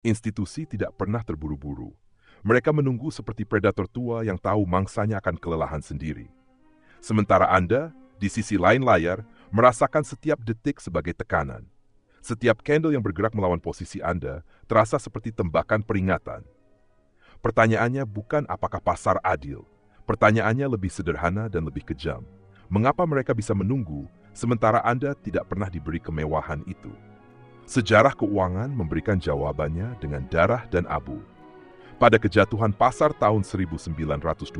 Institusi tidak pernah terburu-buru. Mereka menunggu seperti predator tua yang tahu mangsanya akan kelelahan sendiri. Sementara Anda, di sisi lain layar, merasakan setiap detik sebagai tekanan. Setiap candle yang bergerak melawan posisi Anda terasa seperti tembakan peringatan. Pertanyaannya bukan apakah pasar adil. Pertanyaannya lebih sederhana dan lebih kejam. Mengapa mereka bisa menunggu sementara Anda tidak pernah diberi kemewahan itu? Sejarah keuangan memberikan jawabannya dengan darah dan abu. Pada kejatuhan pasar tahun 1929,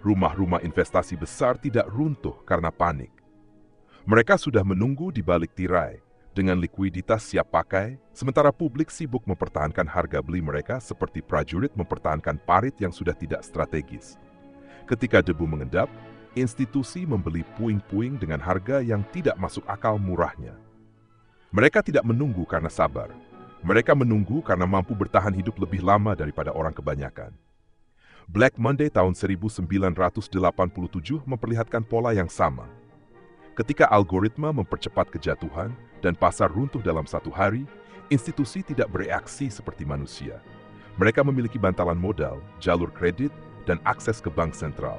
rumah-rumah investasi besar tidak runtuh karena panik. Mereka sudah menunggu di balik tirai, dengan likuiditas siap pakai, sementara publik sibuk mempertahankan harga beli mereka seperti prajurit mempertahankan parit yang sudah tidak strategis. Ketika debu mengendap, institusi membeli puing-puing dengan harga yang tidak masuk akal murahnya. Mereka tidak menunggu karena sabar. Mereka menunggu karena mampu bertahan hidup lebih lama daripada orang kebanyakan. Black Monday tahun 1987 memperlihatkan pola yang sama. Ketika algoritma mempercepat kejatuhan dan pasar runtuh dalam satu hari, institusi tidak bereaksi seperti manusia. Mereka memiliki bantalan modal, jalur kredit, dan akses ke bank sentral.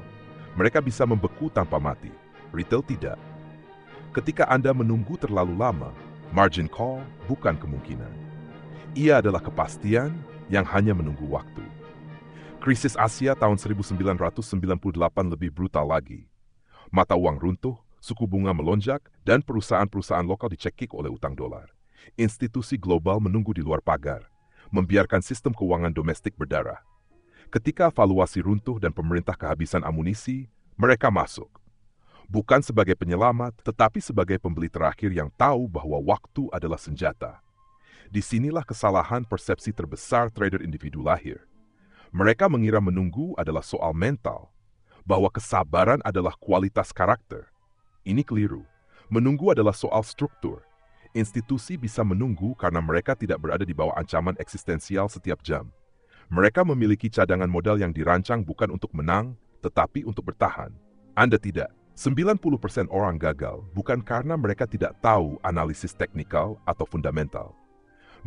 Mereka bisa membeku tanpa mati. Retail tidak. Ketika Anda menunggu terlalu lama, margin call bukan kemungkinan. Ia adalah kepastian yang hanya menunggu waktu. Krisis Asia tahun 1998 lebih brutal lagi. Mata uang runtuh, suku bunga melonjak, dan perusahaan-perusahaan lokal dicekik oleh utang dolar. Institusi global menunggu di luar pagar, membiarkan sistem keuangan domestik berdarah. Ketika valuasi runtuh dan pemerintah kehabisan amunisi, mereka masuk. Bukan sebagai penyelamat, tetapi sebagai pembeli terakhir yang tahu bahwa waktu adalah senjata. Disinilah kesalahan persepsi terbesar trader individu lahir. Mereka mengira menunggu adalah soal mental, bahwa kesabaran adalah kualitas karakter. Ini keliru. Menunggu adalah soal struktur. Institusi bisa menunggu karena mereka tidak berada di bawah ancaman eksistensial setiap jam. Mereka memiliki cadangan modal yang dirancang bukan untuk menang, tetapi untuk bertahan. Anda tidak. 90% orang gagal bukan karena mereka tidak tahu analisis teknikal atau fundamental.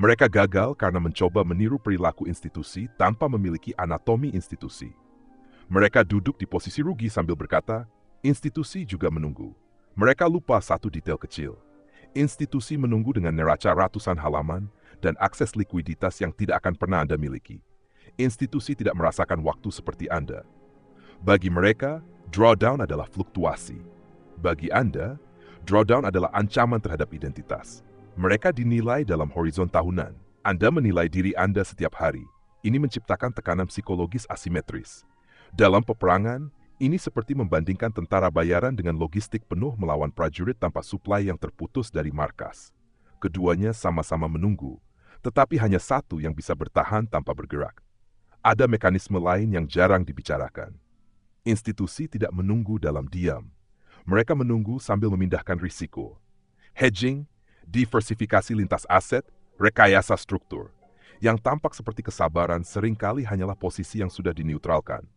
Mereka gagal karena mencoba meniru perilaku institusi tanpa memiliki anatomi institusi. Mereka duduk di posisi rugi sambil berkata, institusi juga menunggu. Mereka lupa satu detail kecil. Institusi menunggu dengan neraca ratusan halaman dan akses likuiditas yang tidak akan pernah Anda miliki. Institusi tidak merasakan waktu seperti Anda. Bagi mereka, drawdown adalah fluktuasi. Bagi Anda, drawdown adalah ancaman terhadap identitas. Mereka dinilai dalam horizon tahunan. Anda menilai diri Anda setiap hari. Ini menciptakan tekanan psikologis asimetris. Dalam peperangan, ini seperti membandingkan tentara bayaran dengan logistik penuh melawan prajurit tanpa suplai yang terputus dari markas. Keduanya sama-sama menunggu, tetapi hanya satu yang bisa bertahan tanpa bergerak. Ada mekanisme lain yang jarang dibicarakan. Institusi tidak menunggu dalam diam. Mereka menunggu sambil memindahkan risiko. Hedging, diversifikasi lintas aset, rekayasa struktur. Yang tampak seperti kesabaran seringkali hanyalah posisi yang sudah dineutralkan.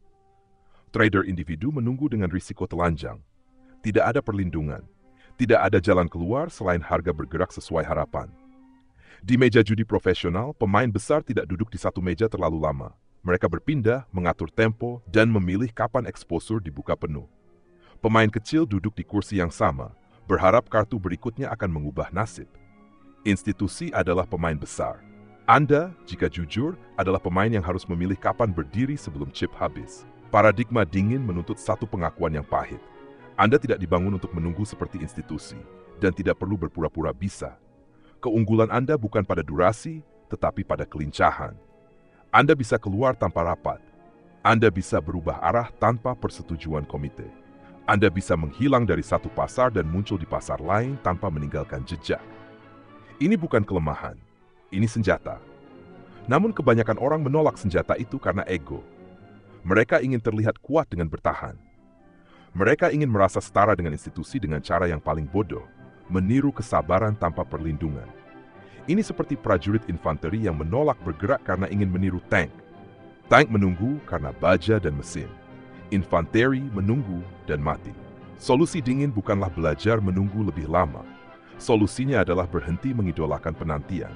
Trader individu menunggu dengan risiko telanjang. Tidak ada perlindungan. Tidak ada jalan keluar selain harga bergerak sesuai harapan. Di meja judi profesional, pemain besar tidak duduk di satu meja terlalu lama. Mereka berpindah, mengatur tempo, dan memilih kapan eksposur dibuka penuh. Pemain kecil duduk di kursi yang sama, berharap kartu berikutnya akan mengubah nasib. Institusi adalah pemain besar. Anda, jika jujur, adalah pemain yang harus memilih kapan berdiri sebelum chip habis. Paradigma dingin menuntut satu pengakuan yang pahit. Anda tidak dibangun untuk menunggu seperti institusi, dan tidak perlu berpura-pura bisa. Keunggulan Anda bukan pada durasi, tetapi pada kelincahan. Anda bisa keluar tanpa rapat. Anda bisa berubah arah tanpa persetujuan komite. Anda bisa menghilang dari satu pasar dan muncul di pasar lain tanpa meninggalkan jejak. Ini bukan kelemahan, ini senjata. Namun kebanyakan orang menolak senjata itu karena ego. Mereka ingin terlihat kuat dengan bertahan. Mereka ingin merasa setara dengan institusi dengan cara yang paling bodoh, meniru kesabaran tanpa perlindungan. Ini seperti prajurit infanteri yang menolak bergerak karena ingin meniru tank. Tank menunggu karena baja dan mesin. Infanteri menunggu dan mati. Solusi dingin bukanlah belajar menunggu lebih lama. Solusinya adalah berhenti mengidolakan penantian.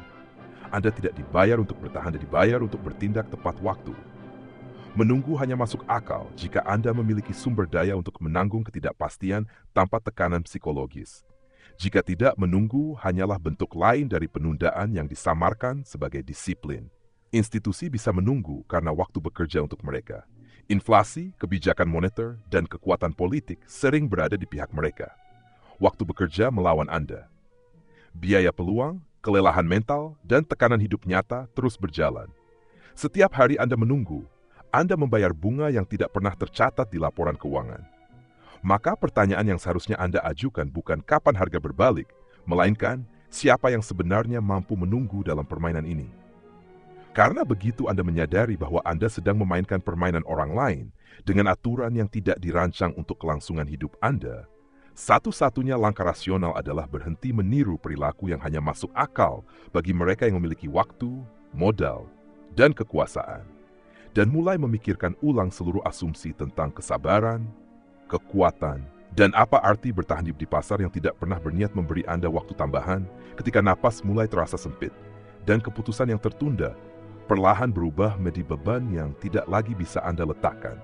Anda tidak dibayar untuk bertahan dan dibayar untuk bertindak tepat waktu. Menunggu hanya masuk akal jika Anda memiliki sumber daya untuk menanggung ketidakpastian tanpa tekanan psikologis. Jika tidak, menunggu hanyalah bentuk lain dari penundaan yang disamarkan sebagai disiplin. Institusi bisa menunggu karena waktu bekerja untuk mereka. Inflasi, kebijakan moneter, dan kekuatan politik sering berada di pihak mereka. Waktu bekerja melawan Anda. Biaya peluang, kelelahan mental, dan tekanan hidup nyata terus berjalan. Setiap hari Anda menunggu, Anda membayar bunga yang tidak pernah tercatat di laporan keuangan. Maka pertanyaan yang seharusnya Anda ajukan bukan kapan harga berbalik, melainkan siapa yang sebenarnya mampu menunggu dalam permainan ini. Karena begitu Anda menyadari bahwa Anda sedang memainkan permainan orang lain dengan aturan yang tidak dirancang untuk kelangsungan hidup Anda, satu-satunya langkah rasional adalah berhenti meniru perilaku yang hanya masuk akal bagi mereka yang memiliki waktu, modal, dan kekuasaan, dan mulai memikirkan ulang seluruh asumsi tentang kesabaran, kekuatan, dan apa arti bertahan hidup di pasar yang tidak pernah berniat memberi Anda waktu tambahan ketika napas mulai terasa sempit, dan keputusan yang tertunda perlahan berubah menjadi beban yang tidak lagi bisa Anda letakkan,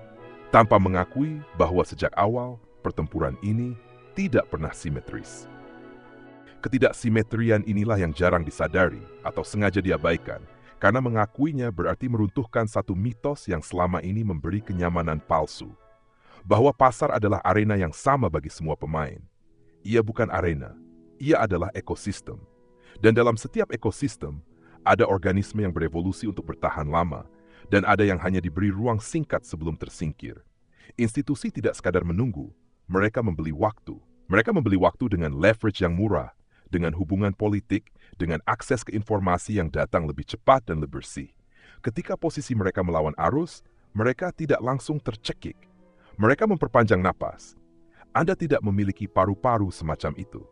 tanpa mengakui bahwa sejak awal pertempuran ini tidak pernah simetris. Ketidaksimetrian inilah yang jarang disadari atau sengaja diabaikan, karena mengakuinya berarti meruntuhkan satu mitos yang selama ini memberi kenyamanan palsu, bahwa pasar adalah arena yang sama bagi semua pemain. Ia bukan arena, ia adalah ekosistem. Dan dalam setiap ekosistem, ada organisme yang berevolusi untuk bertahan lama, dan ada yang hanya diberi ruang singkat sebelum tersingkir. Institusi tidak sekadar menunggu, mereka membeli waktu. Mereka membeli waktu dengan leverage yang murah, dengan hubungan politik, dengan akses ke informasi yang datang lebih cepat dan lebih bersih. Ketika posisi mereka melawan arus, mereka tidak langsung tercekik. Mereka memperpanjang napas. Anda tidak memiliki paru-paru semacam itu.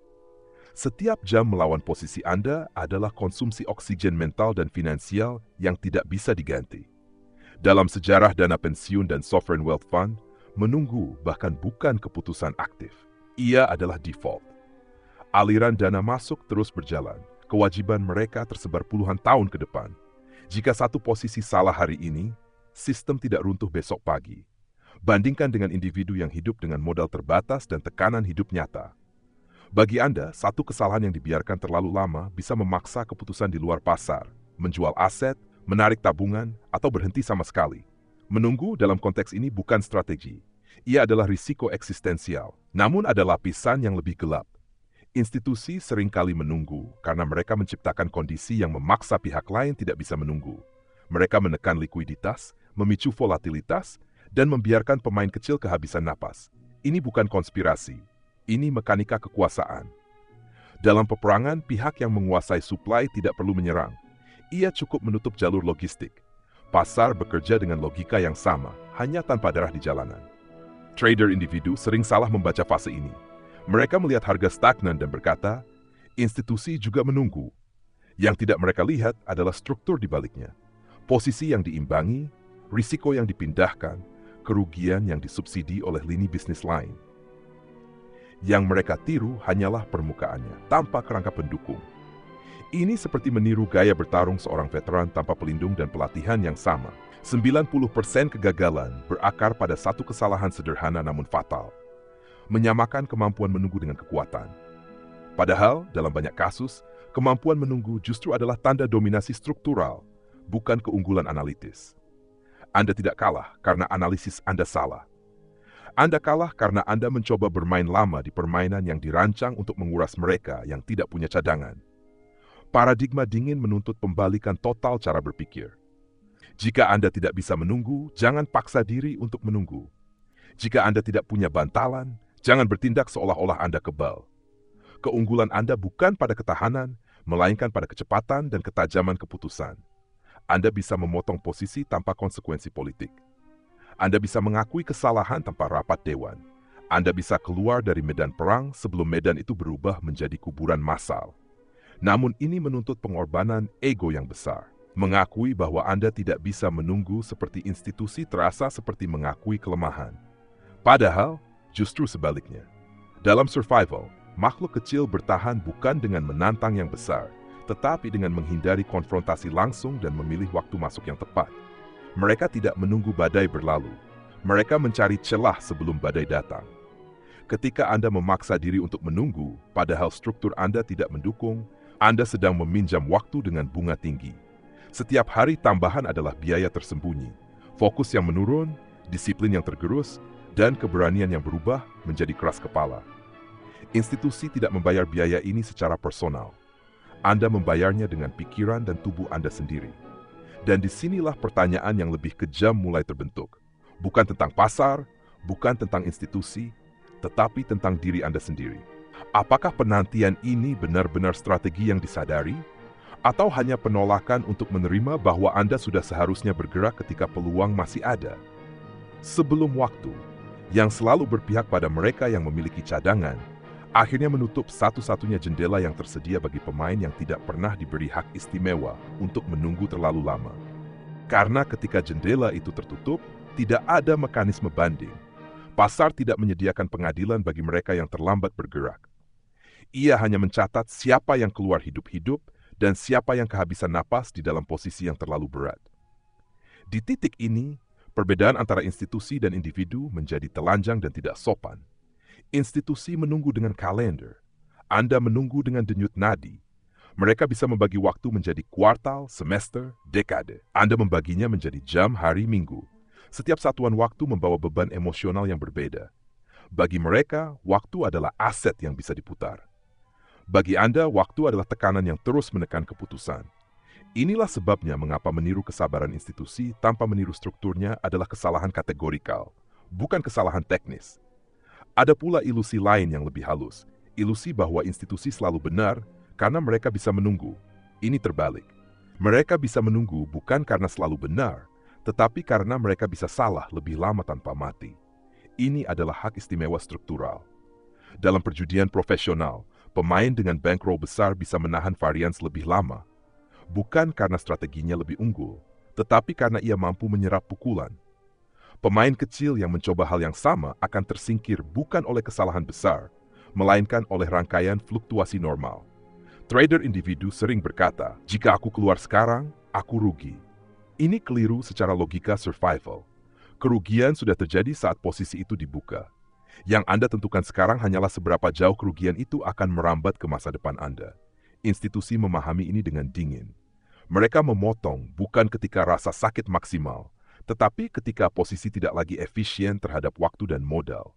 Setiap jam melawan posisi Anda adalah konsumsi oksigen mental dan finansial yang tidak bisa diganti. Dalam sejarah dana pensiun dan sovereign wealth fund, menunggu bahkan bukan keputusan aktif. Ia adalah default. Aliran dana masuk terus berjalan. Kewajiban mereka tersebar puluhan tahun ke depan. Jika satu posisi salah hari ini, sistem tidak runtuh besok pagi. Bandingkan dengan individu yang hidup dengan modal terbatas dan tekanan hidup nyata. Bagi Anda, satu kesalahan yang dibiarkan terlalu lama bisa memaksa keputusan di luar pasar, menjual aset, menarik tabungan, atau berhenti sama sekali. Menunggu dalam konteks ini bukan strategi. Ia adalah risiko eksistensial. Namun ada lapisan yang lebih gelap. Institusi seringkali menunggu karena mereka menciptakan kondisi yang memaksa pihak lain tidak bisa menunggu. Mereka menekan likuiditas, memicu volatilitas, dan membiarkan pemain kecil kehabisan napas. Ini bukan konspirasi. Ini mekanika kekuasaan. Dalam peperangan, pihak yang menguasai suplai tidak perlu menyerang. Ia cukup menutup jalur logistik. Pasar bekerja dengan logika yang sama, hanya tanpa darah di jalanan. Trader individu sering salah membaca fase ini. Mereka melihat harga stagnan dan berkata, institusi juga menunggu. Yang tidak mereka lihat adalah struktur di baliknya. Posisi yang diimbangi, risiko yang dipindahkan, kerugian yang disubsidi oleh lini bisnis lain. Yang mereka tiru hanyalah permukaannya, tanpa kerangka pendukung. Ini seperti meniru gaya bertarung seorang veteran tanpa pelindung dan pelatihan yang sama. 90% kegagalan berakar pada satu kesalahan sederhana namun fatal. Menyamakan kemampuan menunggu dengan kekuatan. Padahal, dalam banyak kasus, kemampuan menunggu justru adalah tanda dominasi struktural, bukan keunggulan analitis. Anda tidak kalah karena analisis Anda salah. Anda kalah karena Anda mencoba bermain lama di permainan yang dirancang untuk menguras mereka yang tidak punya cadangan. Paradigma dingin menuntut pembalikan total cara berpikir. Jika Anda tidak bisa menunggu, jangan paksa diri untuk menunggu. Jika Anda tidak punya bantalan, jangan bertindak seolah-olah Anda kebal. Keunggulan Anda bukan pada ketahanan, melainkan pada kecepatan dan ketajaman keputusan. Anda bisa memotong posisi tanpa konsekuensi politik. Anda bisa mengakui kesalahan tanpa rapat dewan. Anda bisa keluar dari medan perang sebelum medan itu berubah menjadi kuburan massal. Namun ini menuntut pengorbanan ego yang besar. Mengakui bahwa Anda tidak bisa menunggu seperti institusi terasa seperti mengakui kelemahan. Padahal, justru sebaliknya. Dalam survival, makhluk kecil bertahan bukan dengan menantang yang besar, tetapi dengan menghindari konfrontasi langsung dan memilih waktu masuk yang tepat. Mereka tidak menunggu badai berlalu. Mereka mencari celah sebelum badai datang. Ketika Anda memaksa diri untuk menunggu, padahal struktur Anda tidak mendukung, Anda sedang meminjam waktu dengan bunga tinggi. Setiap hari tambahan adalah biaya tersembunyi. Fokus yang menurun, disiplin yang tergerus, dan keberanian yang berubah menjadi keras kepala. Institusi tidak membayar biaya ini secara personal. Anda membayarnya dengan pikiran dan tubuh Anda sendiri. Dan disinilah pertanyaan yang lebih kejam mulai terbentuk. Bukan tentang pasar, bukan tentang institusi, tetapi tentang diri Anda sendiri. Apakah penantian ini benar-benar strategi yang disadari? Atau hanya penolakan untuk menerima bahwa Anda sudah seharusnya bergerak ketika peluang masih ada? Sebelum waktu, yang selalu berpihak pada mereka yang memiliki cadangan, akhirnya menutup satu-satunya jendela yang tersedia bagi pemain yang tidak pernah diberi hak istimewa untuk menunggu terlalu lama. Karena ketika jendela itu tertutup, tidak ada mekanisme banding. Pasar tidak menyediakan pengadilan bagi mereka yang terlambat bergerak. Ia hanya mencatat siapa yang keluar hidup-hidup dan siapa yang kehabisan napas di dalam posisi yang terlalu berat. Di titik ini, perbedaan antara institusi dan individu menjadi telanjang dan tidak sopan. Institusi menunggu dengan kalender. Anda menunggu dengan denyut nadi. Mereka bisa membagi waktu menjadi kuartal, semester, dekade. Anda membaginya menjadi jam, hari, minggu. Setiap satuan waktu membawa beban emosional yang berbeda. Bagi mereka, waktu adalah aset yang bisa diputar. Bagi Anda, waktu adalah tekanan yang terus menekan keputusan. Inilah sebabnya mengapa meniru kesabaran institusi tanpa meniru strukturnya adalah kesalahan kategorikal, bukan kesalahan teknis. Ada pula ilusi lain yang lebih halus, ilusi bahwa institusi selalu benar karena mereka bisa menunggu. Ini terbalik. Mereka bisa menunggu bukan karena selalu benar, tetapi karena mereka bisa salah lebih lama tanpa mati. Ini adalah hak istimewa struktural. Dalam perjudian profesional, pemain dengan bankroll besar bisa menahan varians lebih lama, bukan karena strateginya lebih unggul, tetapi karena ia mampu menyerap pukulan. Pemain kecil yang mencoba hal yang sama akan tersingkir bukan oleh kesalahan besar, melainkan oleh rangkaian fluktuasi normal. Trader individu sering berkata, "Jika aku keluar sekarang, aku rugi." Ini keliru secara logika survival. Kerugian sudah terjadi saat posisi itu dibuka. Yang Anda tentukan sekarang hanyalah seberapa jauh kerugian itu akan merambat ke masa depan Anda. Institusi memahami ini dengan dingin. Mereka memotong bukan ketika rasa sakit maksimal, tetapi ketika posisi tidak lagi efisien terhadap waktu dan modal.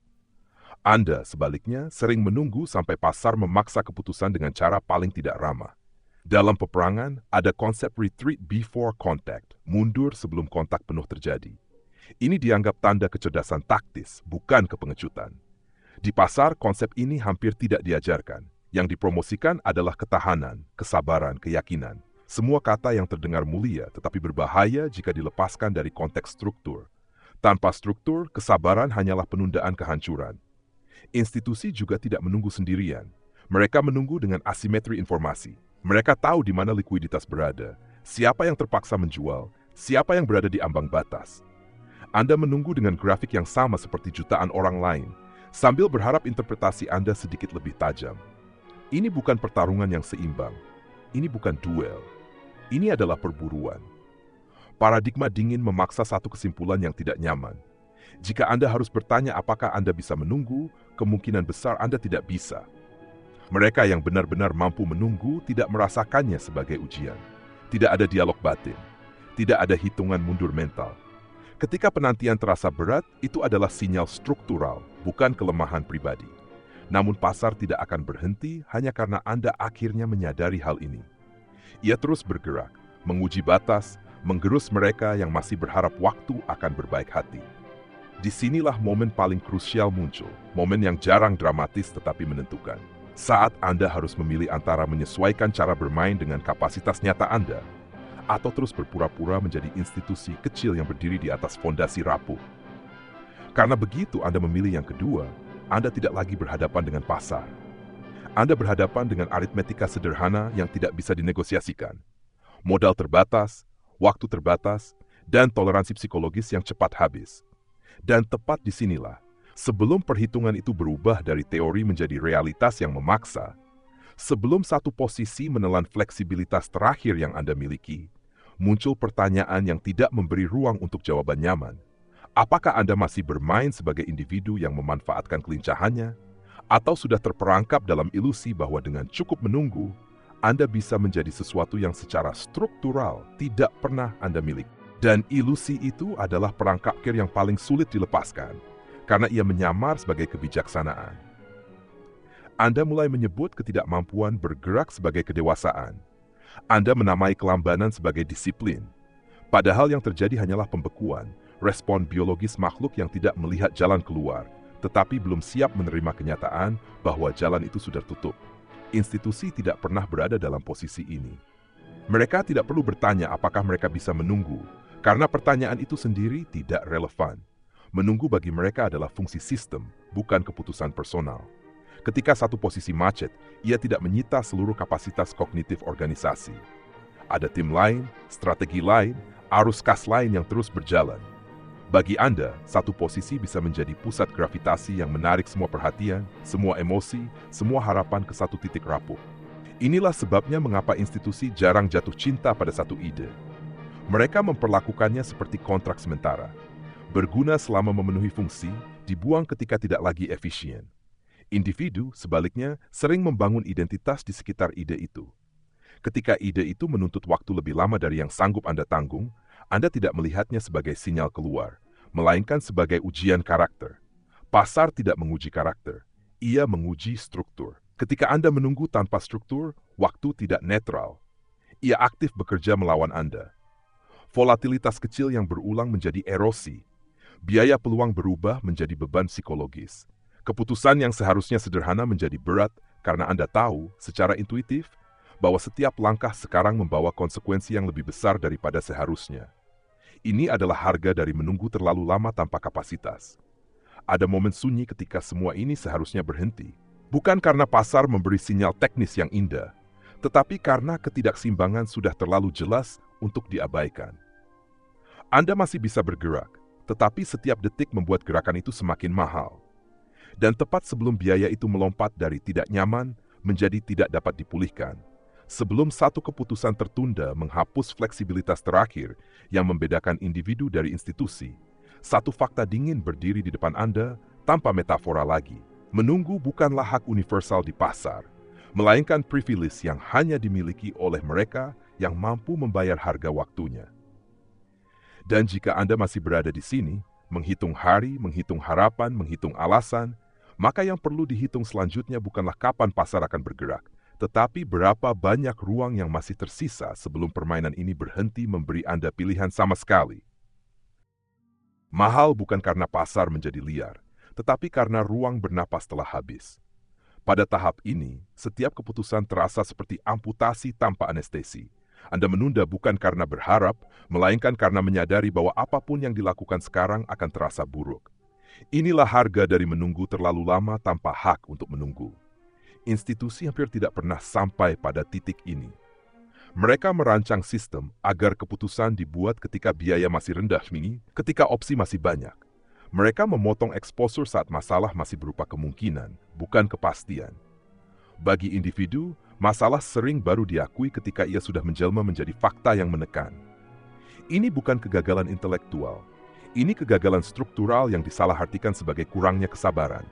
Anda, sebaliknya, sering menunggu sampai pasar memaksa keputusan dengan cara paling tidak ramah. Dalam peperangan, ada konsep retreat before contact, mundur sebelum kontak penuh terjadi. Ini dianggap tanda kecerdasan taktis, bukan kepengecutan. Di pasar, konsep ini hampir tidak diajarkan. Yang dipromosikan adalah ketahanan, kesabaran, keyakinan. Semua kata yang terdengar mulia tetapi berbahaya jika dilepaskan dari konteks struktur. Tanpa struktur, kesabaran hanyalah penundaan kehancuran. Institusi juga tidak menunggu sendirian. Mereka menunggu dengan asimetri informasi. Mereka tahu di mana likuiditas berada, siapa yang terpaksa menjual, siapa yang berada di ambang batas. Anda menunggu dengan grafik yang sama seperti jutaan orang lain, sambil berharap interpretasi Anda sedikit lebih tajam. Ini bukan pertarungan yang seimbang. Ini bukan duel. Ini adalah perburuan. Paradigma dingin memaksa satu kesimpulan yang tidak nyaman. Jika Anda harus bertanya apakah Anda bisa menunggu, kemungkinan besar Anda tidak bisa. Mereka yang benar-benar mampu menunggu tidak merasakannya sebagai ujian. Tidak ada dialog batin. Tidak ada hitungan mundur mental. Ketika penantian terasa berat, itu adalah sinyal struktural, bukan kelemahan pribadi. Namun pasar tidak akan berhenti hanya karena Anda akhirnya menyadari hal ini. Ia terus bergerak, menguji batas, menggerus mereka yang masih berharap waktu akan berbaik hati. Disinilah momen paling krusial muncul, momen yang jarang dramatis tetapi menentukan. Saat Anda harus memilih antara menyesuaikan cara bermain dengan kapasitas nyata Anda, atau terus berpura-pura menjadi institusi kecil yang berdiri di atas fondasi rapuh. Karena begitu Anda memilih yang kedua, Anda tidak lagi berhadapan dengan pasar. Anda berhadapan dengan aritmetika sederhana yang tidak bisa dinegosiasikan. Modal terbatas, waktu terbatas, dan toleransi psikologis yang cepat habis. Dan tepat disinilah, sebelum perhitungan itu berubah dari teori menjadi realitas yang memaksa, Sebelum satu posisi menelan fleksibilitas terakhir yang Anda miliki, muncul pertanyaan yang tidak memberi ruang untuk jawaban nyaman. Apakah Anda masih bermain sebagai individu yang memanfaatkan kelincahannya, atau sudah terperangkap dalam ilusi bahwa dengan cukup menunggu, Anda bisa menjadi sesuatu yang secara struktural tidak pernah Anda miliki? Dan ilusi itu adalah perangkap pikir yang paling sulit dilepaskan, karena ia menyamar sebagai kebijaksanaan. Anda mulai menyebut ketidakmampuan bergerak sebagai kedewasaan. Anda menamai kelambanan sebagai disiplin. Padahal yang terjadi hanyalah pembekuan, respon biologis makhluk yang tidak melihat jalan keluar, tetapi belum siap menerima kenyataan bahwa jalan itu sudah tutup. Institusi tidak pernah berada dalam posisi ini. Mereka tidak perlu bertanya apakah mereka bisa menunggu, karena pertanyaan itu sendiri tidak relevan. Menunggu bagi mereka adalah fungsi sistem, bukan keputusan personal. Ketika satu posisi macet, ia tidak menyita seluruh kapasitas kognitif organisasi. Ada tim lain, strategi lain, arus kas lain yang terus berjalan. Bagi Anda, satu posisi bisa menjadi pusat gravitasi yang menarik semua perhatian, semua emosi, semua harapan ke satu titik rapuh. Inilah sebabnya mengapa institusi jarang jatuh cinta pada satu ide. Mereka memperlakukannya seperti kontrak sementara. Berguna selama memenuhi fungsi, dibuang ketika tidak lagi efisien. Individu, sebaliknya, sering membangun identitas di sekitar ide itu. Ketika ide itu menuntut waktu lebih lama dari yang sanggup Anda tanggung, Anda tidak melihatnya sebagai sinyal keluar, melainkan sebagai ujian karakter. Pasar tidak menguji karakter, ia menguji struktur. Ketika Anda menunggu tanpa struktur, waktu tidak netral. Ia aktif bekerja melawan Anda. Volatilitas kecil yang berulang menjadi erosi. Biaya peluang berubah menjadi beban psikologis. Keputusan yang seharusnya sederhana menjadi berat karena Anda tahu secara intuitif bahwa setiap langkah sekarang membawa konsekuensi yang lebih besar daripada seharusnya. Ini adalah harga dari menunggu terlalu lama tanpa kapasitas. Ada momen sunyi ketika semua ini seharusnya berhenti. Bukan karena pasar memberi sinyal teknis yang indah, tetapi karena ketidakseimbangan sudah terlalu jelas untuk diabaikan. Anda masih bisa bergerak, tetapi setiap detik membuat gerakan itu semakin mahal. Dan tepat sebelum biaya itu melompat dari tidak nyaman menjadi tidak dapat dipulihkan, sebelum satu keputusan tertunda menghapus fleksibilitas terakhir yang membedakan individu dari institusi, satu fakta dingin berdiri di depan Anda tanpa metafora lagi. Menunggu bukanlah hak universal di pasar, melainkan privilege yang hanya dimiliki oleh mereka yang mampu membayar harga waktunya. Dan jika Anda masih berada di sini, menghitung hari, menghitung harapan, menghitung alasan, maka yang perlu dihitung selanjutnya bukanlah kapan pasar akan bergerak, tetapi berapa banyak ruang yang masih tersisa sebelum permainan ini berhenti memberi Anda pilihan sama sekali. Mahal bukan karena pasar menjadi liar, tetapi karena ruang bernapas telah habis. Pada tahap ini, setiap keputusan terasa seperti amputasi tanpa anestesi. Anda menunda bukan karena berharap, melainkan karena menyadari bahwa apapun yang dilakukan sekarang akan terasa buruk. Inilah harga dari menunggu terlalu lama tanpa hak untuk menunggu. Institusi hampir tidak pernah sampai pada titik ini. Mereka merancang sistem agar keputusan dibuat ketika biaya masih rendah, ketika opsi masih banyak. Mereka memotong eksposur saat masalah masih berupa kemungkinan, bukan kepastian. Bagi individu, masalah sering baru diakui ketika ia sudah menjelma menjadi fakta yang menekan. Ini bukan kegagalan intelektual. Ini kegagalan struktural yang disalahartikan sebagai kurangnya kesabaran.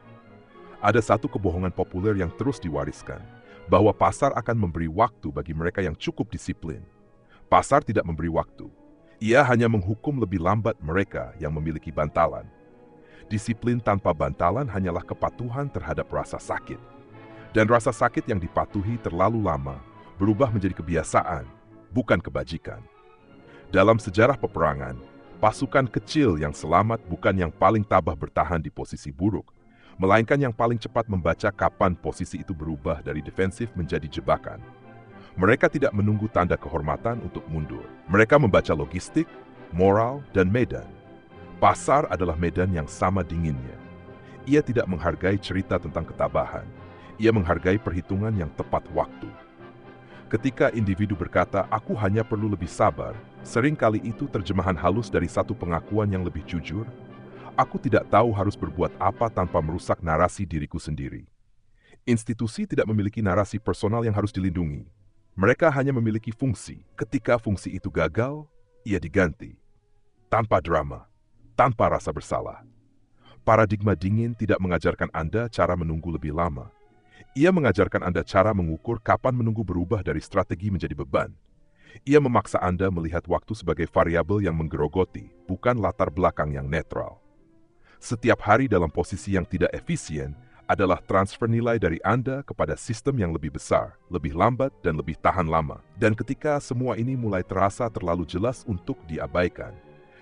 Ada satu kebohongan populer yang terus diwariskan, bahwa pasar akan memberi waktu bagi mereka yang cukup disiplin. Pasar tidak memberi waktu. Ia hanya menghukum lebih lambat mereka yang memiliki bantalan. Disiplin tanpa bantalan hanyalah kepatuhan terhadap rasa sakit. Dan rasa sakit yang dipatuhi terlalu lama berubah menjadi kebiasaan, bukan kebajikan. Dalam sejarah peperangan, pasukan kecil yang selamat bukan yang paling tabah bertahan di posisi buruk, melainkan yang paling cepat membaca kapan posisi itu berubah dari defensif menjadi jebakan. Mereka tidak menunggu tanda kehormatan untuk mundur. Mereka membaca logistik, moral, dan medan. Pasar adalah medan yang sama dinginnya. Ia tidak menghargai cerita tentang ketabahan. Ia menghargai perhitungan yang tepat waktu. Ketika individu berkata, "Aku hanya perlu lebih sabar," seringkali itu terjemahan halus dari satu pengakuan yang lebih jujur. Aku tidak tahu harus berbuat apa tanpa merusak narasi diriku sendiri. Institusi tidak memiliki narasi personal yang harus dilindungi. Mereka hanya memiliki fungsi. Ketika fungsi itu gagal, ia diganti. Tanpa drama, tanpa rasa bersalah. Paradigma dingin tidak mengajarkan Anda cara menunggu lebih lama. Ia mengajarkan Anda cara mengukur kapan menunggu berubah dari strategi menjadi beban. Ia memaksa Anda melihat waktu sebagai variabel yang menggerogoti, bukan latar belakang yang netral. Setiap hari dalam posisi yang tidak efisien adalah transfer nilai dari Anda kepada sistem yang lebih besar, lebih lambat, dan lebih tahan lama. Dan ketika semua ini mulai terasa terlalu jelas untuk diabaikan,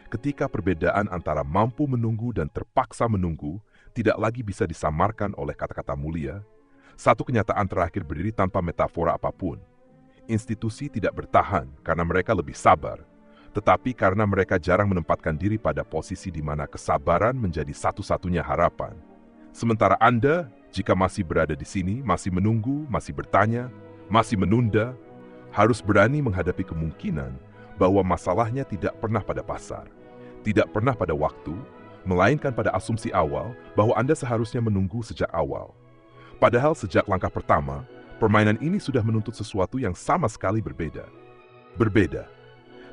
ketika perbedaan antara mampu menunggu dan terpaksa menunggu tidak lagi bisa disamarkan oleh kata-kata mulia, satu kenyataan terakhir berdiri tanpa metafora apapun. Institusi tidak bertahan karena mereka lebih sabar, tetapi karena mereka jarang menempatkan diri pada posisi di mana kesabaran menjadi satu-satunya harapan. Sementara Anda, jika masih berada di sini, masih menunggu, masih bertanya, masih menunda, harus berani menghadapi kemungkinan bahwa masalahnya tidak pernah pada pasar, tidak pernah pada waktu, melainkan pada asumsi awal bahwa Anda seharusnya menunggu sejak awal. Padahal sejak langkah pertama, permainan ini sudah menuntut sesuatu yang sama sekali berbeda. Berbeda.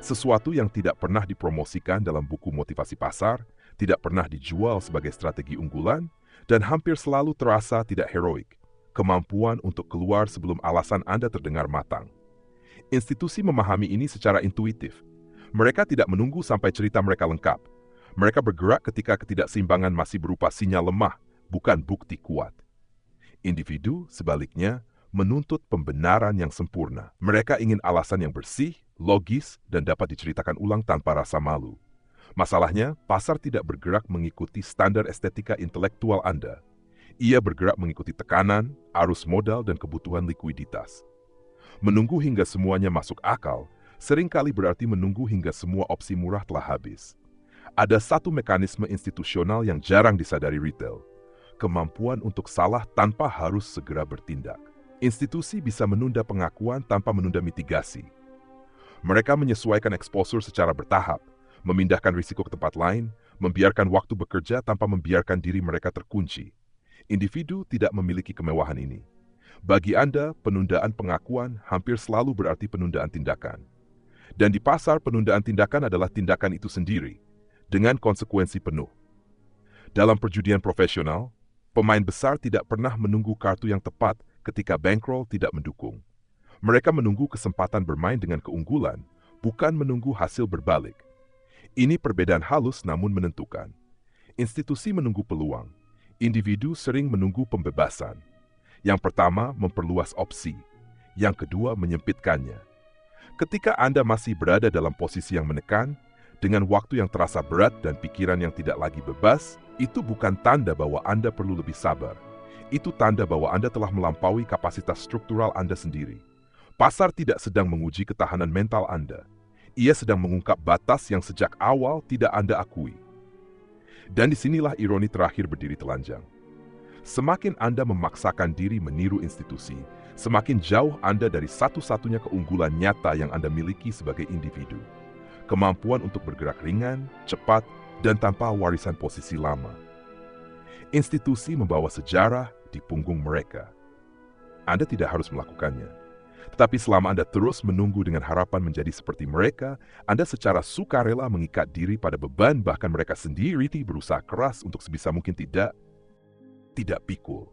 Sesuatu yang tidak pernah dipromosikan dalam buku motivasi pasar, tidak pernah dijual sebagai strategi unggulan, dan hampir selalu terasa tidak heroik, kemampuan untuk keluar sebelum alasan Anda terdengar matang. Institusi memahami ini secara intuitif. Mereka tidak menunggu sampai cerita mereka lengkap. Mereka bergerak ketika ketidakseimbangan masih berupa sinyal lemah, bukan bukti kuat. Individu, sebaliknya, menuntut pembenaran yang sempurna. Mereka ingin alasan yang bersih, logis, dan dapat diceritakan ulang tanpa rasa malu. Masalahnya, pasar tidak bergerak mengikuti standar estetika intelektual Anda. Ia bergerak mengikuti tekanan, arus modal, dan kebutuhan likuiditas. Menunggu hingga semuanya masuk akal, seringkali berarti menunggu hingga semua opsi murah telah habis. Ada satu mekanisme institusional yang jarang disadari retail. Kemampuan untuk salah tanpa harus segera bertindak. Institusi bisa menunda pengakuan tanpa menunda mitigasi. Mereka menyesuaikan exposure secara bertahap, memindahkan risiko ke tempat lain, membiarkan waktu bekerja tanpa membiarkan diri mereka terkunci. Individu tidak memiliki kemewahan ini. Bagi Anda, penundaan pengakuan hampir selalu berarti penundaan tindakan. Dan di pasar, penundaan tindakan adalah tindakan itu sendiri, dengan konsekuensi penuh. Dalam perjudian profesional, pemain besar tidak pernah menunggu kartu yang tepat ketika bankroll tidak mendukung. Mereka menunggu kesempatan bermain dengan keunggulan, bukan menunggu hasil berbalik. Ini perbedaan halus namun menentukan. Institusi menunggu peluang. Individu sering menunggu pembebasan. Yang pertama, memperluas opsi. Yang kedua, menyempitkannya. Ketika Anda masih berada dalam posisi yang menekan, dengan waktu yang terasa berat dan pikiran yang tidak lagi bebas, itu bukan tanda bahwa Anda perlu lebih sabar. Itu tanda bahwa Anda telah melampaui kapasitas struktural Anda sendiri. Pasar tidak sedang menguji ketahanan mental Anda. Ia sedang mengungkap batas yang sejak awal tidak Anda akui. Dan disinilah ironi terakhir berdiri telanjang. Semakin Anda memaksakan diri meniru institusi, semakin jauh Anda dari satu-satunya keunggulan nyata yang Anda miliki sebagai individu. Kemampuan untuk bergerak ringan, cepat, dan tanpa warisan posisi lama. Institusi membawa sejarah di punggung mereka. Anda tidak harus melakukannya. Tetapi selama Anda terus menunggu dengan harapan menjadi seperti mereka, Anda secara sukarela mengikat diri pada beban bahkan mereka sendiri berusaha keras untuk sebisa mungkin tidak pikul.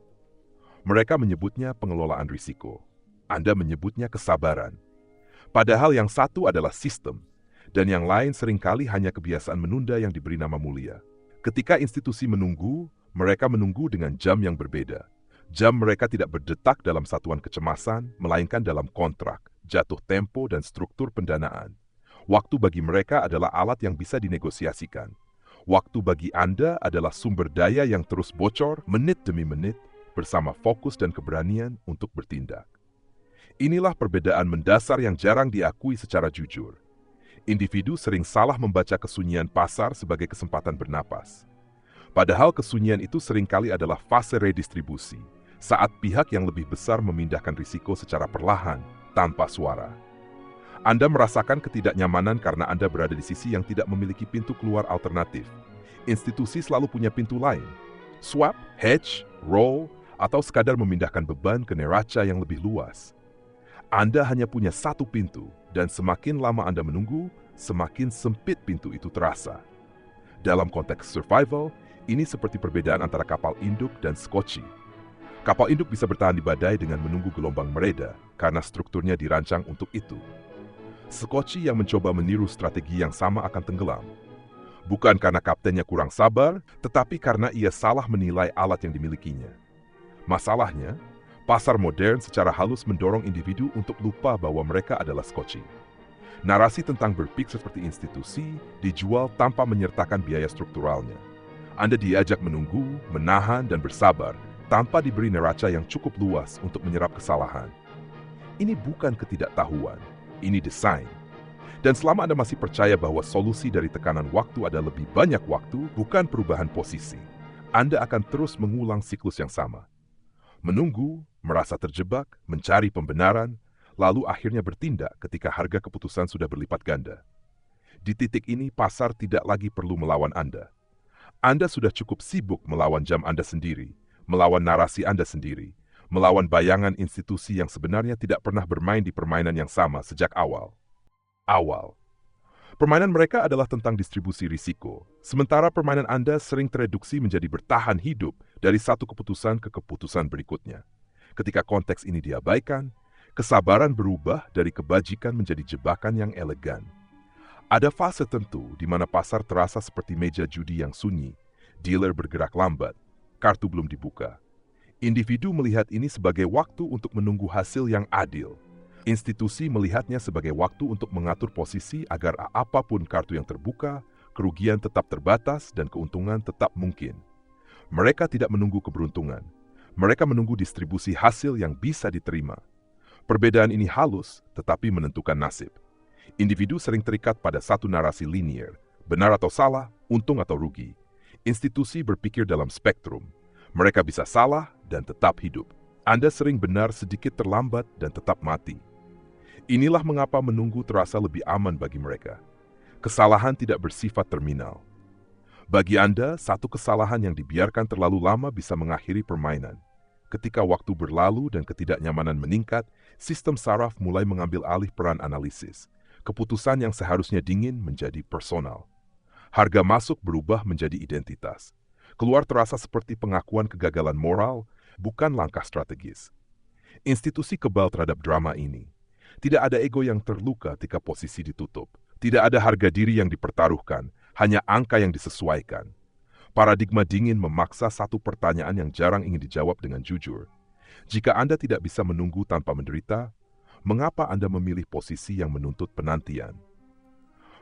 Mereka menyebutnya pengelolaan risiko. Anda menyebutnya kesabaran. Padahal yang satu adalah sistem, dan yang lain seringkali hanya kebiasaan menunda yang diberi nama mulia. Ketika institusi menunggu, mereka menunggu dengan jam yang berbeda. Jam mereka tidak berdetak dalam satuan kecemasan, melainkan dalam kontrak, jatuh tempo, dan struktur pendanaan. Waktu bagi mereka adalah alat yang bisa dinegosiasikan. Waktu bagi Anda adalah sumber daya yang terus bocor menit demi menit bersama fokus dan keberanian untuk bertindak. Inilah perbedaan mendasar yang jarang diakui secara jujur. Individu sering salah membaca kesunyian pasar sebagai kesempatan bernapas. Padahal kesunyian itu seringkali adalah fase redistribusi, saat pihak yang lebih besar memindahkan risiko secara perlahan, tanpa suara. Anda merasakan ketidaknyamanan karena Anda berada di sisi yang tidak memiliki pintu keluar alternatif. Institusi selalu punya pintu lain. Swap, hedge, roll, atau sekadar memindahkan beban ke neraca yang lebih luas. Anda hanya punya satu pintu, dan semakin lama Anda menunggu, semakin sempit pintu itu terasa. Dalam konteks survival, ini seperti perbedaan antara kapal induk dan skoci. Kapal induk bisa bertahan di badai dengan menunggu gelombang mereda, karena strukturnya dirancang untuk itu. Skoci yang mencoba meniru strategi yang sama akan tenggelam. Bukan karena kaptennya kurang sabar, tetapi karena ia salah menilai alat yang dimilikinya. Masalahnya, pasar modern secara halus mendorong individu untuk lupa bahwa mereka adalah skoci. Narasi tentang berpikir seperti institusi dijual tanpa menyertakan biaya strukturalnya. Anda diajak menunggu, menahan, dan bersabar tanpa diberi neraca yang cukup luas untuk menyerap kesalahan. Ini bukan ketidaktahuan, ini desain. Dan selama Anda masih percaya bahwa solusi dari tekanan waktu ada lebih banyak waktu, bukan perubahan posisi, Anda akan terus mengulang siklus yang sama. Menunggu, merasa terjebak, mencari pembenaran, lalu akhirnya bertindak ketika harga keputusan sudah berlipat ganda. Di titik ini, pasar tidak lagi perlu melawan Anda. Anda sudah cukup sibuk melawan jam Anda sendiri, melawan narasi Anda sendiri, melawan bayangan institusi yang sebenarnya tidak pernah bermain di permainan yang sama sejak awal. Permainan mereka adalah tentang distribusi risiko, sementara permainan Anda sering tereduksi menjadi bertahan hidup dari satu keputusan ke keputusan berikutnya. Ketika konteks ini diabaikan, kesabaran berubah dari kebajikan menjadi jebakan yang elegan. Ada fase tentu di mana pasar terasa seperti meja judi yang sunyi, dealer bergerak lambat, kartu belum dibuka. Individu melihat ini sebagai waktu untuk menunggu hasil yang adil. Institusi melihatnya sebagai waktu untuk mengatur posisi agar apapun kartu yang terbuka, kerugian tetap terbatas dan keuntungan tetap mungkin. Mereka tidak menunggu keberuntungan. Mereka menunggu distribusi hasil yang bisa diterima. Perbedaan ini halus, tetapi menentukan nasib. Individu sering terikat pada satu narasi linier, benar atau salah, untung atau rugi. Institusi berpikir dalam spektrum. Mereka bisa salah dan tetap hidup. Anda sering benar sedikit terlambat dan tetap mati. Inilah mengapa menunggu terasa lebih aman bagi mereka. Kesalahan tidak bersifat terminal. Bagi Anda, satu kesalahan yang dibiarkan terlalu lama bisa mengakhiri permainan. Ketika waktu berlalu dan ketidaknyamanan meningkat, sistem saraf mulai mengambil alih peran analisis. Keputusan yang seharusnya dingin menjadi personal. Harga masuk berubah menjadi identitas. Keluar terasa seperti pengakuan kegagalan moral, bukan langkah strategis. Institusi kebal terhadap drama ini. Tidak ada ego yang terluka ketika posisi ditutup. Tidak ada harga diri yang dipertaruhkan, hanya angka yang disesuaikan. Paradigma dingin memaksa satu pertanyaan yang jarang ingin dijawab dengan jujur. Jika Anda tidak bisa menunggu tanpa menderita, mengapa Anda memilih posisi yang menuntut penantian?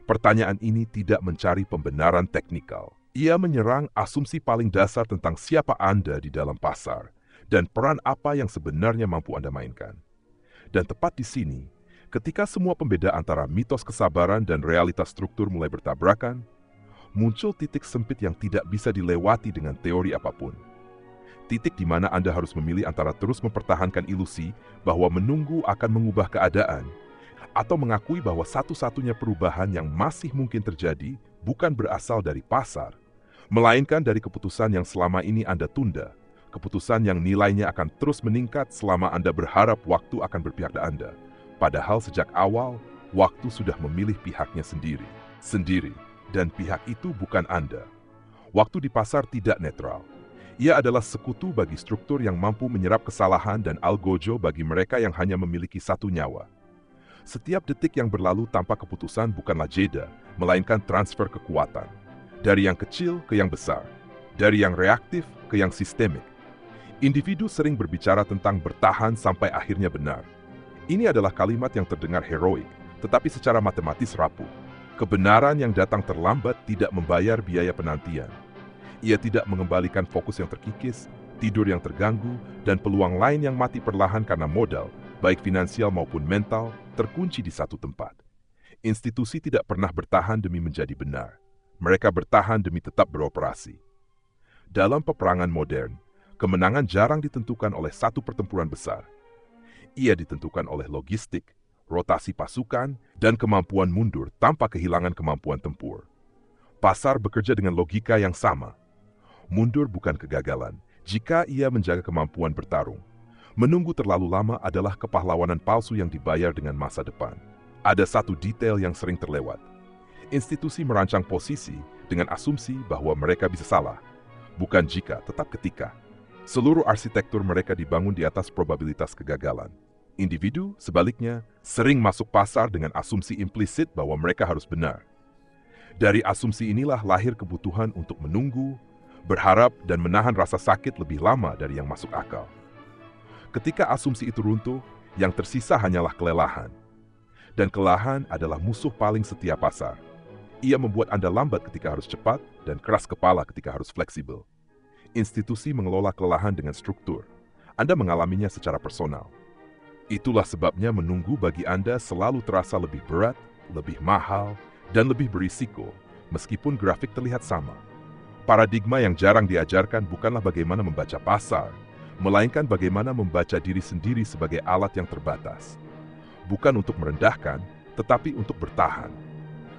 Pertanyaan ini tidak mencari pembenaran teknikal. Ia menyerang asumsi paling dasar tentang siapa Anda di dalam pasar dan peran apa yang sebenarnya mampu Anda mainkan. Dan tepat di sini, ketika semua pembeda antara mitos kesabaran dan realitas struktur mulai bertabrakan, muncul titik sempit yang tidak bisa dilewati dengan teori apapun. Titik di mana Anda harus memilih antara terus mempertahankan ilusi bahwa menunggu akan mengubah keadaan, atau mengakui bahwa satu-satunya perubahan yang masih mungkin terjadi bukan berasal dari pasar, melainkan dari keputusan yang selama ini Anda tunda, keputusan yang nilainya akan terus meningkat selama Anda berharap waktu akan berpihak pada Anda. Padahal sejak awal, waktu sudah memilih pihaknya sendiri. Dan pihak itu bukan Anda. Waktu di pasar tidak netral. Ia adalah sekutu bagi struktur yang mampu menyerap kesalahan dan algojo bagi mereka yang hanya memiliki satu nyawa. Setiap detik yang berlalu tanpa keputusan bukanlah jeda, melainkan transfer kekuatan. Dari yang kecil ke yang besar. Dari yang reaktif ke yang sistemik. Individu sering berbicara tentang bertahan sampai akhirnya benar. Ini adalah kalimat yang terdengar heroik, tetapi secara matematis rapuh. Kebenaran yang datang terlambat tidak membayar biaya penantian. Ia tidak mengembalikan fokus yang terkikis, tidur yang terganggu, dan peluang lain yang mati perlahan karena modal, baik finansial maupun mental, terkunci di satu tempat. Institusi tidak pernah bertahan demi menjadi benar. Mereka bertahan demi tetap beroperasi. Dalam peperangan modern, kemenangan jarang ditentukan oleh satu pertempuran besar. Ia ditentukan oleh logistik, rotasi pasukan, dan kemampuan mundur tanpa kehilangan kemampuan tempur. Pasar bekerja dengan logika yang sama. Mundur bukan kegagalan. jika ia menjaga kemampuan bertarung. Menunggu terlalu lama adalah kepahlawanan palsu yang dibayar dengan masa depan. Ada satu detail yang sering terlewat. Institusi merancang posisi dengan asumsi bahwa mereka bisa salah. Bukan jika, tetap ketika. Seluruh arsitektur mereka dibangun di atas probabilitas kegagalan. Individu, sebaliknya, sering masuk pasar dengan asumsi implisit bahwa mereka harus benar. Dari asumsi inilah lahir kebutuhan untuk menunggu, berharap, dan menahan rasa sakit lebih lama dari yang masuk akal. Ketika asumsi itu runtuh, yang tersisa hanyalah kelelahan. Dan kelelahan adalah musuh paling setia pasar. Ia membuat Anda lambat ketika harus cepat dan keras kepala ketika harus fleksibel. Institusi mengelola kelelahan dengan struktur. Anda mengalaminya secara personal. Itulah sebabnya menunggu bagi Anda selalu terasa lebih berat, lebih mahal, dan lebih berisiko, meskipun grafik terlihat sama. Paradigma yang jarang diajarkan bukanlah bagaimana membaca pasar, melainkan bagaimana membaca diri sendiri sebagai alat yang terbatas. Bukan untuk merendahkan, tetapi untuk bertahan.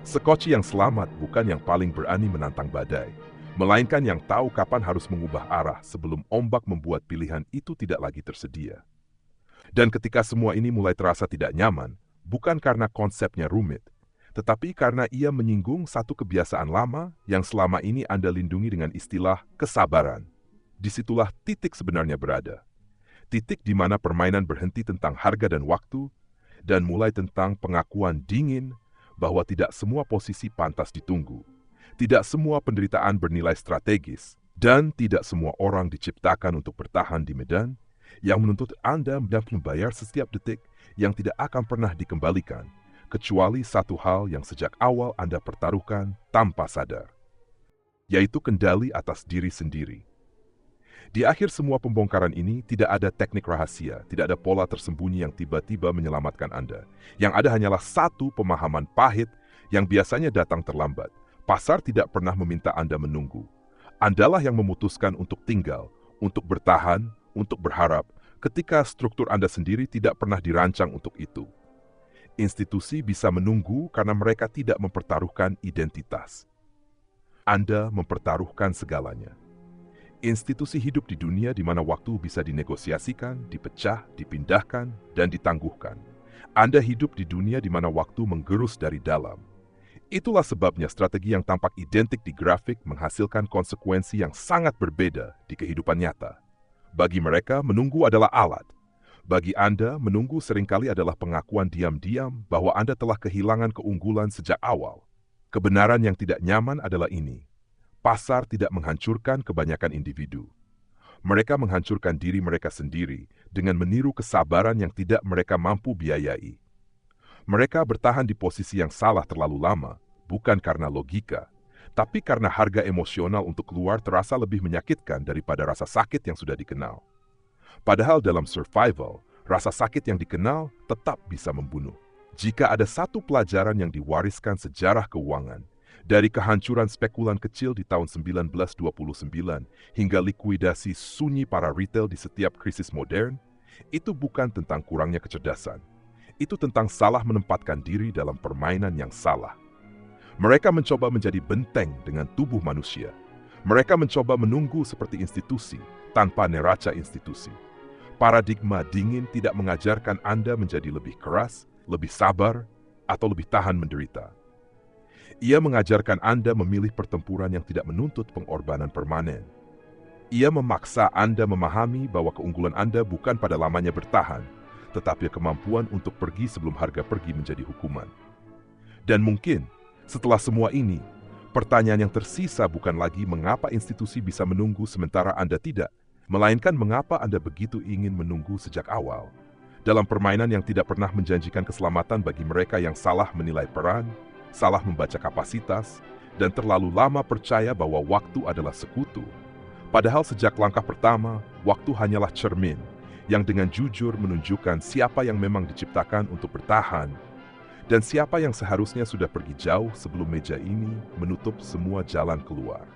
Sekoci yang selamat bukan yang paling berani menantang badai, melainkan yang tahu kapan harus mengubah arah sebelum ombak membuat pilihan itu tidak lagi tersedia. Dan ketika semua ini mulai terasa tidak nyaman, bukan karena konsepnya rumit, tetapi karena ia menyinggung satu kebiasaan lama yang selama ini Anda lindungi dengan istilah kesabaran. Disitulah titik sebenarnya berada. Titik di mana permainan berhenti tentang harga dan waktu, dan mulai tentang pengakuan dingin bahwa tidak semua posisi pantas ditunggu, tidak semua penderitaan bernilai strategis, dan tidak semua orang diciptakan untuk bertahan di medan yang menuntut Anda membayar setiap detik yang tidak akan pernah dikembalikan, kecuali satu hal yang sejak awal Anda pertaruhkan tanpa sadar, yaitu kendali atas diri sendiri. Di akhir semua pembongkaran ini, tidak ada teknik rahasia, tidak ada pola tersembunyi yang tiba-tiba menyelamatkan Anda. Yang ada hanyalah satu pemahaman pahit yang biasanya datang terlambat. Pasar tidak pernah meminta Anda menunggu. Andalah yang memutuskan untuk tinggal, untuk bertahan, untuk berharap, ketika struktur Anda sendiri tidak pernah dirancang untuk itu. Institusi bisa menunggu karena mereka tidak mempertaruhkan identitas. Anda mempertaruhkan segalanya. Institusi hidup di dunia di mana waktu bisa dinegosiasikan, dipecah, dipindahkan, dan ditangguhkan. Anda hidup di dunia di mana waktu menggerus dari dalam. Itulah sebabnya strategi yang tampak identik di grafik menghasilkan konsekuensi yang sangat berbeda di kehidupan nyata. Bagi mereka, menunggu adalah alat. Bagi Anda, menunggu seringkali adalah pengakuan diam-diam bahwa Anda telah kehilangan keunggulan sejak awal. Kebenaran yang tidak nyaman adalah ini. Pasar tidak menghancurkan kebanyakan individu. Mereka menghancurkan diri mereka sendiri dengan meniru kesabaran yang tidak mereka mampu biayai. Mereka bertahan di posisi yang salah terlalu lama, bukan karena logika, tapi karena harga emosional untuk keluar terasa lebih menyakitkan daripada rasa sakit yang sudah dikenal. Padahal dalam survival, rasa sakit yang dikenal tetap bisa membunuh. Jika ada satu pelajaran yang diwariskan sejarah keuangan, dari kehancuran spekulan kecil di tahun 1929 hingga likuidasi sunyi para retail di setiap krisis modern, itu bukan tentang kurangnya kecerdasan. Itu tentang salah menempatkan diri dalam permainan yang salah. Mereka mencoba menjadi benteng dengan tubuh manusia. Mereka mencoba menunggu seperti institusi tanpa neraca institusi. Paradigma dingin tidak mengajarkan Anda menjadi lebih keras, lebih sabar, atau lebih tahan menderita. Ia mengajarkan Anda memilih pertempuran yang tidak menuntut pengorbanan permanen. Ia memaksa Anda memahami bahwa keunggulan Anda bukan pada lamanya bertahan, tetapi kemampuan untuk pergi sebelum harga pergi menjadi hukuman. Dan mungkin, setelah semua ini, pertanyaan yang tersisa bukan lagi mengapa institusi bisa menunggu sementara Anda tidak, melainkan mengapa Anda begitu ingin menunggu sejak awal. Dalam permainan yang tidak pernah menjanjikan keselamatan bagi mereka yang salah menilai peran, salah membaca kapasitas, dan terlalu lama percaya bahwa waktu adalah sekutu. Padahal sejak langkah pertama, waktu hanyalah cermin yang dengan jujur menunjukkan siapa yang memang diciptakan untuk bertahan dan siapa yang seharusnya sudah pergi jauh sebelum meja ini menutup semua jalan keluar.